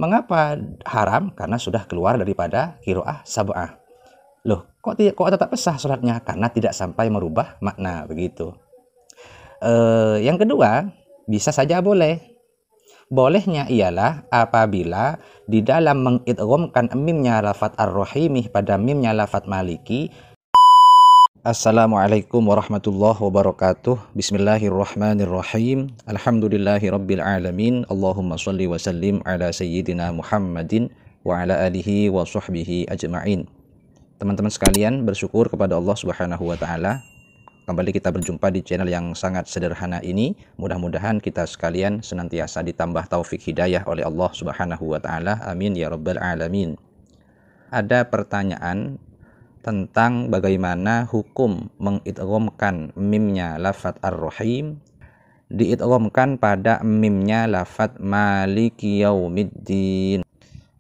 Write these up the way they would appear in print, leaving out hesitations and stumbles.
Mengapa haram? Karena sudah keluar daripada qiraah sab'ah. Loh, kok tetap sah sholatnya? Karena tidak sampai merubah makna, begitu. Yang kedua, bisa saja boleh. Bolehnya ialah apabila di dalam mengidghamkan mimnya lafat ar-rahimih pada mimnya lafat maliki. Assalamualaikum warahmatullahi wabarakatuh. Bismillahirrahmanirrahim. Alhamdulillahirabbil alamin. Allahumma shalli wa sallim ala sayyidina Muhammadin wa ala alihi wa sahbihi ajma'in. Teman-teman sekalian, bersyukur kepada Allah Subhanahu wa taala. Kembali kita berjumpa di channel yang sangat sederhana ini. Mudah-mudahan kita sekalian senantiasa ditambah taufik hidayah oleh Allah Subhanahu wa taala. Amin ya rabbal alamin. Ada pertanyaan tentang bagaimana hukum mengidghamkan mimnya lafat ar-rahim diidghamkan pada mimnya lafat maliki yaumiddin.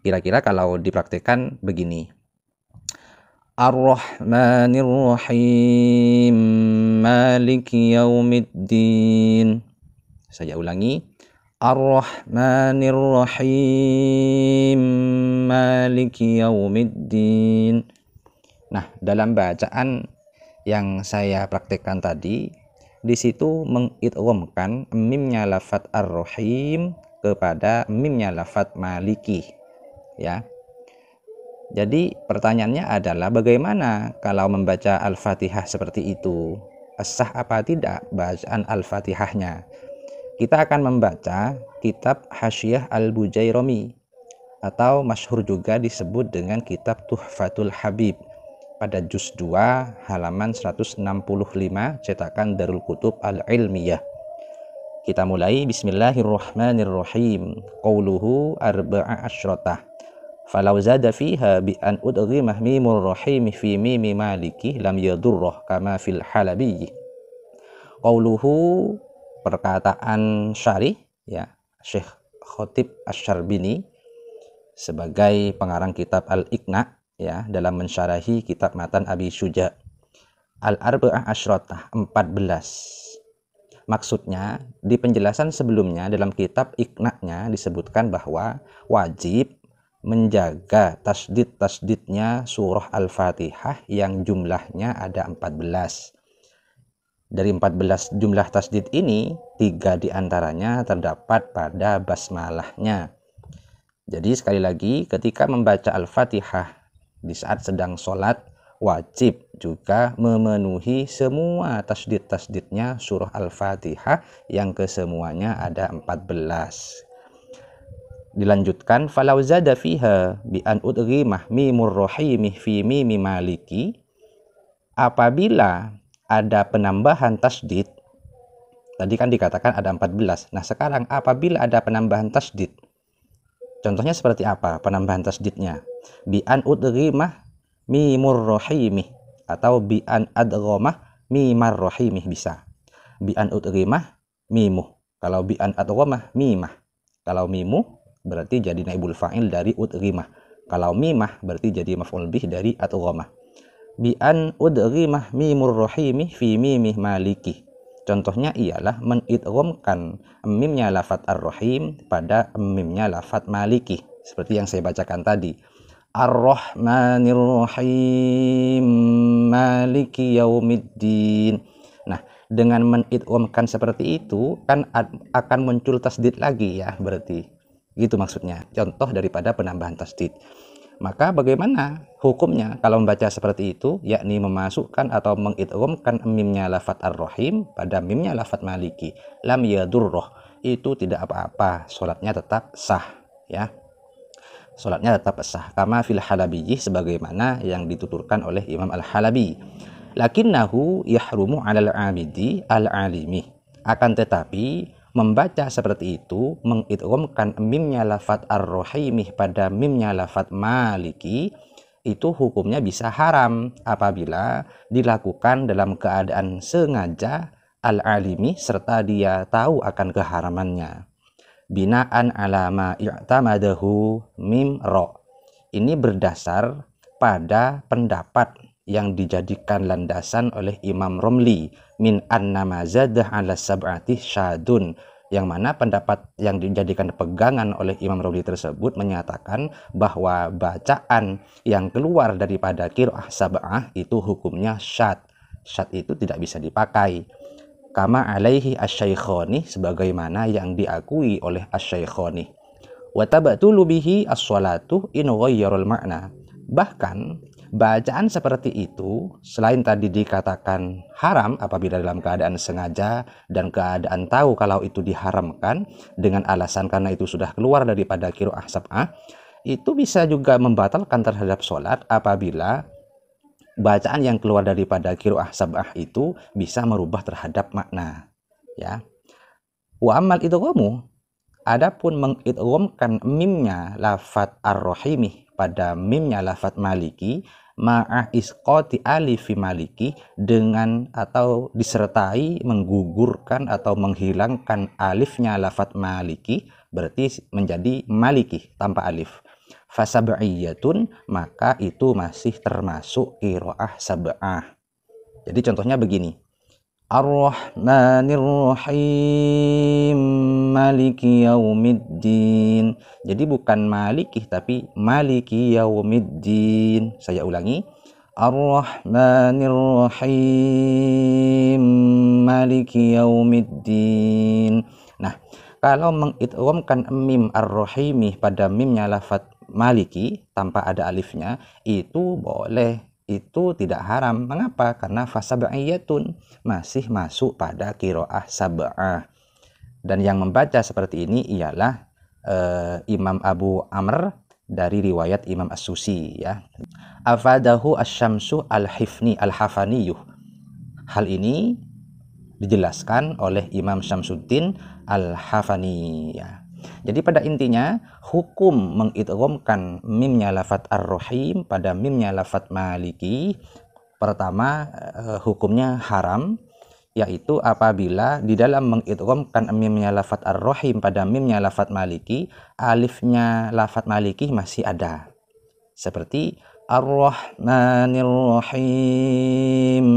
Kira-kira kalau dipraktikkan begini: Ar-Rahmanir-Rahim Maliki Yaumiddin. Saya ulangi. Ar-Rahmanir-Rahim Maliki Yaumiddin. Nah, dalam bacaan yang saya praktekkan tadi, di situ mengidghamkan mimnya lafat ar-Rahim kepada mimnya lafat Maliki, ya. Jadi pertanyaannya adalah bagaimana kalau membaca Al-Fatihah seperti itu? Sah apa tidak bacaan Al-Fatihahnya? Kita akan membaca kitab Hasyiah Al-Bujairami atau masyhur juga disebut dengan kitab Tuhfatul Habib pada juz 2 halaman 165 cetakan Darul Kutub Al-Ilmiyah. Kita mulai. Bismillahirrahmanirrahim. Qauluhu arba'a asyrotah. Falau zada fiha bi an udghimah mimur rahim fi mimi maliki lam yadurrah kama fil halabi. Qauluhu, perkataan syarih, ya, Syekh Khatib Asy-Syarbini sebagai pengarang kitab Al-Iqna, ya, dalam mensyarahi kitab Matan Abi Syuja. Al-arba'ah asyrotah, 14. Maksudnya, di penjelasan sebelumnya dalam kitab Iqna-nya disebutkan bahwa wajib menjaga tasdid-tasdidnya surah Al-Fatihah yang jumlahnya ada 14. Dari 14 jumlah tasdid ini, 3 diantaranya terdapat pada basmalahnya. Jadi sekali lagi, ketika membaca Al-Fatihah di saat sedang sholat, wajib juga memenuhi semua tasdid-tasdidnya surah Al-Fatihah yang kesemuanya ada 14. Dilanjutkan, falau zada fiha bi an udghimah mimur rahimih fi mimi maliki. Apabila ada penambahan tasdid, tadi kan dikatakan ada 14. Nah, sekarang apabila ada penambahan tasdid, contohnya seperti apa penambahan tasdidnya? Bi an udghimah mimur rahimih atau bi an adghamah mimar rahimih bisa. Bi an udghimah mimuh. Kalau bi an adghamah mimah. Kalau mimuh berarti jadi naibul fa'il dari udghimah. Kalau mimah berarti jadi maf'ul bih dari adghamah. Bi an udghimah mimur rahimih fi mimih maliki. Contohnya ialah mengidghamkan mimnya lafat ar-rahim pada mimnya lafat maliki, seperti yang saya bacakan tadi. Ar-Rahmanir-Rahim Maliki Yaumiddin. Nah, dengan mengidghamkan seperti itu kan akan muncul tasdid lagi, ya, berarti gitu maksudnya, contoh daripada penambahan tasdid. Maka bagaimana hukumnya kalau membaca seperti itu, yakni memasukkan atau mengidghamkan mimnya lafat ar-rahim pada mimnya lafat maliki, lam yadurrah, itu tidak apa-apa, sholatnya tetap sah, ya, sholatnya tetap sah, kama fil halabiyyi, sebagaimana yang dituturkan oleh Imam Al-Halabi. Lakinnahu yahrumu 'alal 'abidi al-'alimi. Akan tetapi membaca seperti itu, mengidghamkan mimnya lafat ar-rahimih pada mimnya lafat maliki, itu hukumnya bisa haram apabila dilakukan dalam keadaan sengaja al-alimi serta dia tahu akan keharamannya. Binaan alama i'tamadahu mim ra. Ini berdasar pada pendapat yang dijadikan landasan oleh Imam Romli min anna mazadah ala sab'ati syadun, Yang mana pendapat yang dijadikan pegangan oleh Imam Raudi tersebut menyatakan bahwa bacaan yang keluar daripada qiraah sab'ah itu hukumnya syadz. Syadz itu tidak bisa dipakai. Kama alaihi asy-syaikhani, sebagaimana yang diakui oleh asy-syaikhani. Wa tabatulu bihi as-shalatu in ghayyarul ma'na. Bahkan bacaan seperti itu selain tadi dikatakan haram apabila dalam keadaan sengaja dan keadaan tahu kalau itu diharamkan dengan alasan karena itu sudah keluar daripada qiraah sab'ah, itu bisa juga membatalkan terhadap sholat apabila bacaan yang keluar daripada qiraah sab'ah itu bisa merubah terhadap makna, ya. Wa amal idghamu, adapun mengidghamkan mimnya lafat ar-rahimi pada mimnya lafat maliki ma'a isqati alifi maliki, dengan atau disertai menggugurkan atau menghilangkan alifnya lafat maliki, berarti menjadi maliki tanpa alif. Fasab'iyatun, maka itu masih termasuk qiraah sab'ah. Jadi contohnya begini. Ar-Rahmanir Rahim Maliki Yaumiddin. Jadi bukan maliki tapi Maliki Yaumiddin. Saya ulangi. Ar-Rahmanir Rahim Maliki Yaumiddin. Nah, kalau mengidghamkan mim ar-rahimi pada mimnya lafaz maliki tanpa ada alifnya itu boleh. Itu tidak haram. Mengapa? Karena fasab'iyatun masih masuk pada qiraah sab'ah. Dan yang membaca seperti ini ialah Imam Abu Amr dari riwayat Imam As-Susi, ya. Afadahu asy-syamsu al-hifni al-hafaniyuh. Hal ini dijelaskan oleh Imam Syamsuddin al-Hafani, ya. Jadi pada intinya hukum mengidghamkan mimnya lafat ar-rahim pada mimnya lafat maliki, pertama hukumnya haram, yaitu apabila di dalam mengidghamkan mimnya lafat ar-rahim pada mimnya lafat maliki, alifnya lafat maliki masih ada. Seperti Ar-Rahmanir Rahim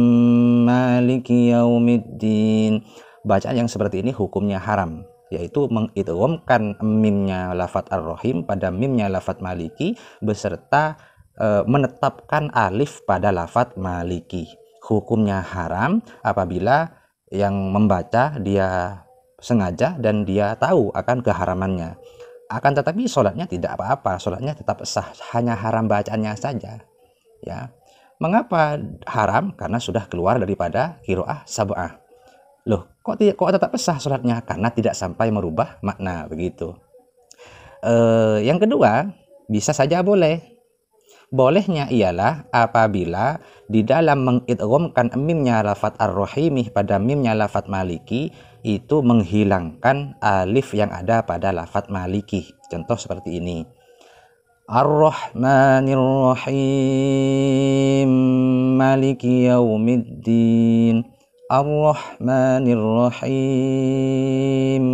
Maliki Yaumiddin. Bacaan yang seperti ini hukumnya haram, yaitu mengidghamkan mimnya lafat ar-rahim pada mimnya lafat maliki beserta menetapkan alif pada lafat maliki. Hukumnya haram apabila yang membaca dia sengaja dan dia tahu akan keharamannya. Akan tetapi sholatnya tidak apa-apa, sholatnya tetap sah, hanya haram bacaannya saja, ya. Mengapa haram? Karena sudah keluar daripada qiraah sab'ah. Loh, kok tetap sah sholatnya? Karena tidak sampai merubah makna, begitu. Yang kedua, bisa saja boleh. Bolehnya ialah apabila di dalam mengidghamkan mimnya lafat ar-rahimi pada mimnya lafat maliki itu menghilangkan alif yang ada pada lafat maliki. Contoh seperti ini. Ar-Rahmanir Rahim Maliki Yaumiddin. Ar-Rahmanir Rahim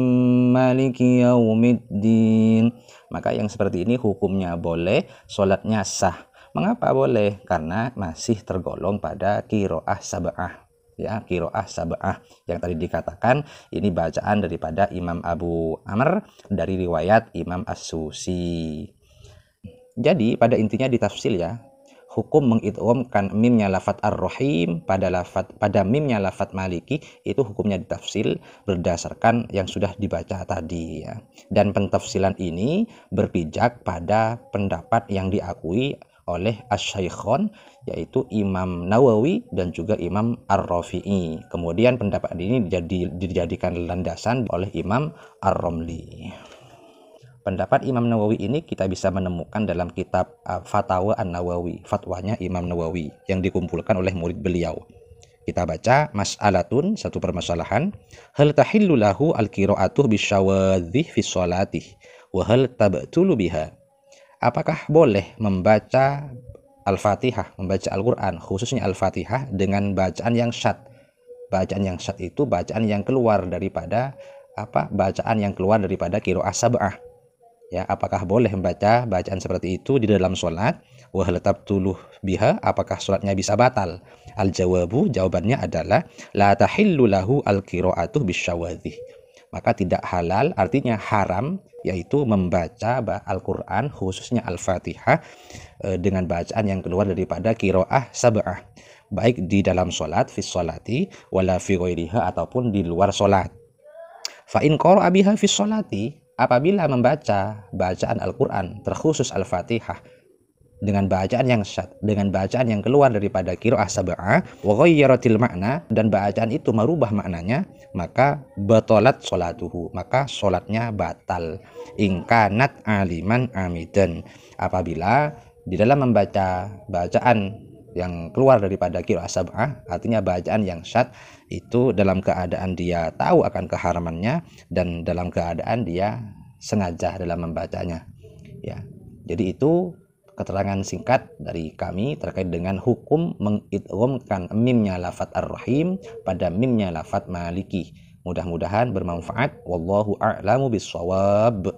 Maliki Yaumiddin. Maka yang seperti ini hukumnya boleh, sholatnya sah. Mengapa boleh? Karena masih tergolong pada qiraah sab'ah, ya, qiraah sab'ah yang tadi dikatakan ini bacaan daripada Imam Abu Amr dari riwayat Imam As-Susi. Jadi pada intinya ditafsil, ya, hukum mengidghamkan mimnya lafat ar-rahim pada mimnya lafat maliki itu hukumnya ditafsil berdasarkan yang sudah dibaca tadi, ya. Dan pentafsilan ini berpijak pada pendapat yang diakui oleh asy-syaikhon, yaitu Imam Nawawi dan juga Imam Ar-Rafi'i. Kemudian pendapat ini dijadikan landasan oleh Imam Ar-Romli. Pendapat Imam Nawawi ini kita bisa menemukan dalam kitab Fatawa An-Nawawi, fatwanya Imam Nawawi yang dikumpulkan oleh murid beliau. Kita baca mas'alatun, satu permasalahan, hal tahillu lahu al-qira'atuh bisyawadhi fi sholatih wa hal tabtulu biha. Apakah boleh membaca Al-Fatihah, membaca Al-Quran, khususnya Al-Fatihah dengan bacaan yang syadz? Bacaan yang syadz itu bacaan yang keluar daripada bacaan yang keluar daripada qiraah sab'ah. Ya, apakah boleh membaca bacaan seperti itu di dalam sholat? Wa hal tabtulu biha, apakah sholatnya bisa batal? Al-jawabu, jawabannya adalah la tahillu lahu al-qira'atuh bisyawadhi. maka tidak halal, artinya haram, yaitu membaca Al-Quran khususnya Al-Fatihah dengan bacaan yang keluar daripada qiraah sab'ah, baik di dalam sholat, fis sholati wala fi ghairiha, ataupun di luar sholat. Fa in qara'a biha fis sholati, apabila membaca bacaan Al-Quran terkhusus Al-Fatihah dengan bacaan yang syad, dengan bacaan yang keluar daripada qiraah sab'ah, wa ghayyaratil makna, dan bacaan itu merubah maknanya, maka batalat sholatuhu, maka sholatnya batal. Ingkanat aliman amidan, apabila di dalam membaca bacaan yang keluar daripada qiraah sab'ah, artinya bacaan yang syad, itu dalam keadaan dia tahu akan keharamannya dan dalam keadaan dia sengaja dalam membacanya, ya. Jadi itu keterangan singkat dari kami terkait dengan hukum mengidghamkan mimnya lafat ar-rahim pada mimnya lafat maliki. Mudah-mudahan bermanfaat. Wallahu a'lamu bissawab.